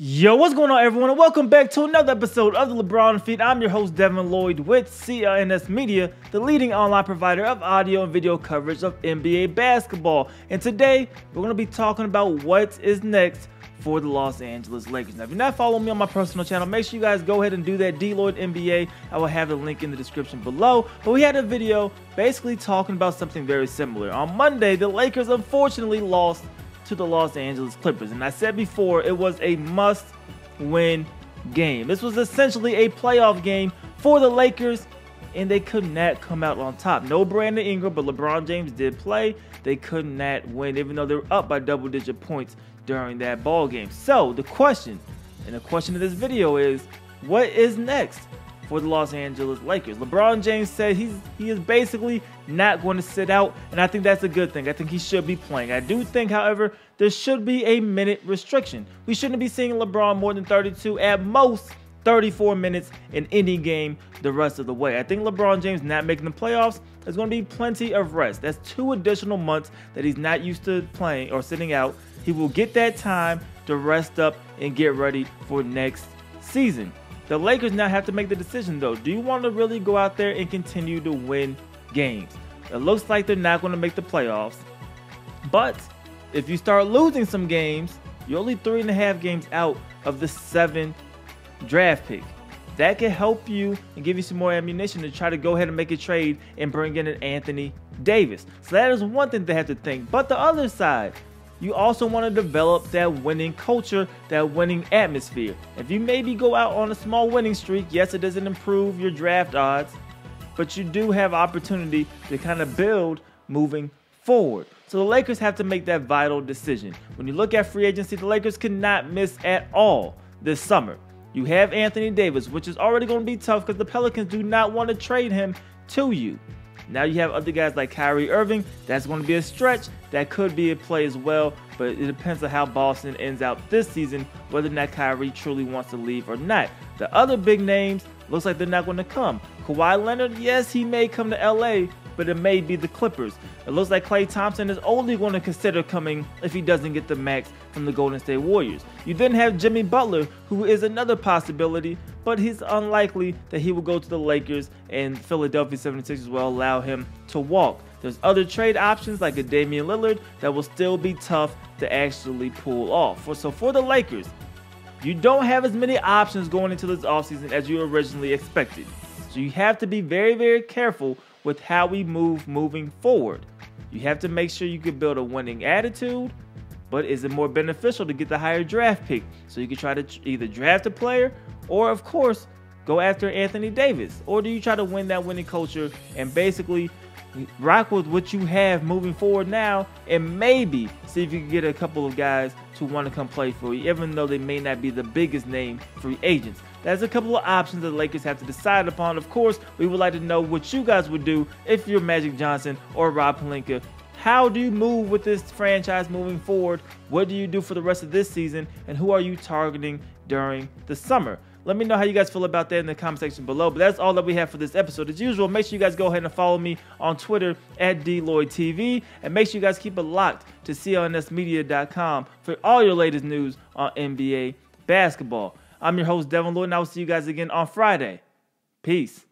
Yo, what's going on, everyone, and welcome back to another episode of the LeBron Feed. I'm your host, DLloyd, with CLNS Media, the leading online provider of audio and video coverage of NBA basketball. And today, we're going to be talking about what is next for the Los Angeles Lakers. Now, if you're not following me on my personal channel, make sure you guys go ahead and do that. DLloyd NBA. I will have the link in the description below. But we had a video basically talking about something very similar. On Monday, the Lakers unfortunately lost to the Los Angeles Clippers, and I said before it was a must-win game. This was essentially a playoff game for the Lakers, and they could not come out on top. No Brandon Ingram, but LeBron James did play. They could not win, even though they were up by double-digit points during that ball game. So the question of this video is, what is next for the Los Angeles Lakers? LeBron James said he is basically not going to sit out, and I think that's a good thing. I think he should be playing. I do think, however, there should be a minute restriction. We shouldn't be seeing LeBron more than 32, at most 34 minutes in any game the rest of the way. I think LeBron James not making the playoffs, there's going to be plenty of rest. That's 2 additional months that he's not used to playing or sitting out. He will get that time to rest up and get ready for next season. The Lakers now have to make the decision, though. Do you want to really go out there and continue to win games? It looks like they're not going to make the playoffs. But if you start losing some games, you're only 3.5 games out of the 7th draft pick. That can help you and give you some more ammunition to try to go ahead and make a trade and bring in an Anthony Davis. So that is one thing they have to think. But the other side, you also want to develop that winning culture, that winning atmosphere. If you maybe go out on a small winning streak, yes, it doesn't improve your draft odds, but you do have opportunity to kind of build moving forward. So the Lakers have to make that vital decision. When you look at free agency, the Lakers cannot miss at all this summer. You have Anthony Davis, which is already going to be tough because the Pelicans do not want to trade him to you. Now you have other guys like Kyrie Irving. That's going to be a stretch. That could be a play as well, but it depends on how Boston ends out this season, whether or not Kyrie truly wants to leave or not. The other big names, looks like they're not going to come. Kawhi Leonard, yes, he may come to LA, but it may be the Clippers. It looks like Klay Thompson is only going to consider coming if he doesn't get the max from the Golden State Warriors. You then have Jimmy Butler, who is another possibility, but he's unlikely that he will go to the Lakers, and Philadelphia 76ers will allow him to walk. There's other trade options like a Damian Lillard that will still be tough to actually pull off. So for the Lakers, you don't have as many options going into this offseason as you originally expected. So you have to be very, very careful with how we moving forward. You have to make sure you can build a winning attitude, but is it more beneficial to get the higher draft pick so you can try to either draft a player or, of course, go after Anthony Davis? Or do you try to win that winning culture and basically rock with what you have moving forward now and maybe see if you can get a couple of guys to want to come play for you, even though they may not be the biggest name free agents? There's a couple of options that the Lakers have to decide upon. Of course, we would like to know what you guys would do if you're Magic Johnson or Rob Pelinka. How do you move with this franchise moving forward? What do you do for the rest of this season? And who are you targeting during the summer? Let me know how you guys feel about that in the comment section below. But that's all that we have for this episode. As usual, make sure you guys go ahead and follow me on Twitter at DLloydTV. And make sure you guys keep it locked to CLNSmedia.com for all your latest news on NBA basketball. I'm your host, DLloyd, and I will see you guys again on Friday. Peace.